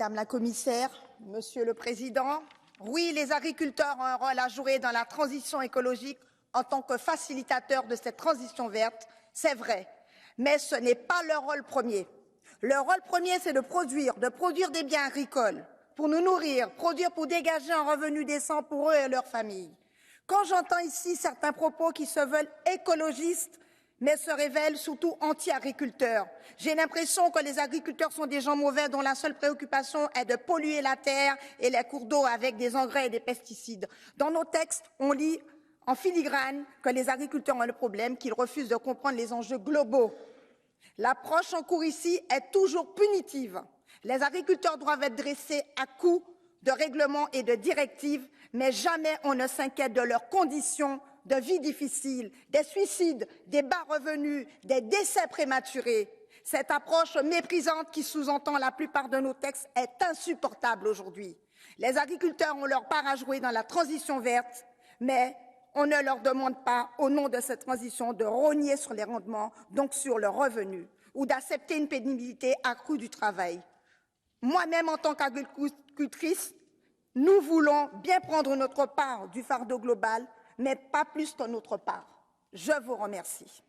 Madame la Commissaire, Monsieur le Président. Oui, les agriculteurs ont un rôle à jouer dans la transition écologique en tant que facilitateurs de cette transition verte, c'est vrai, mais ce n'est pas leur rôle premier. Leur rôle premier, c'est de produire des biens agricoles pour nous nourrir, produire pour dégager un revenu décent pour eux et leurs familles. Quand j'entends ici certains propos qui se veulent écologistes, mais se révèlent surtout anti-agriculteurs. J'ai l'impression que les agriculteurs sont des gens mauvais dont la seule préoccupation est de polluer la terre et les cours d'eau avec des engrais et des pesticides. Dans nos textes, on lit en filigrane que les agriculteurs ont le problème, qu'ils refusent de comprendre les enjeux globaux. L'approche en cours ici est toujours punitive. Les agriculteurs doivent être dressés à coups de règlements et de directives, mais jamais on ne s'inquiète de leurs conditions de vie difficile, des suicides, des bas revenus, des décès prématurés. Cette approche méprisante qui sous-entend la plupart de nos textes est insupportable aujourd'hui. Les agriculteurs ont leur part à jouer dans la transition verte, mais on ne leur demande pas, au nom de cette transition, de rogner sur les rendements, donc sur le revenu, ou d'accepter une pénibilité accrue du travail. Moi-même, en tant qu'agricultrice, nous voulons bien prendre notre part du fardeau global, mais pas plus que notre part. Je vous remercie.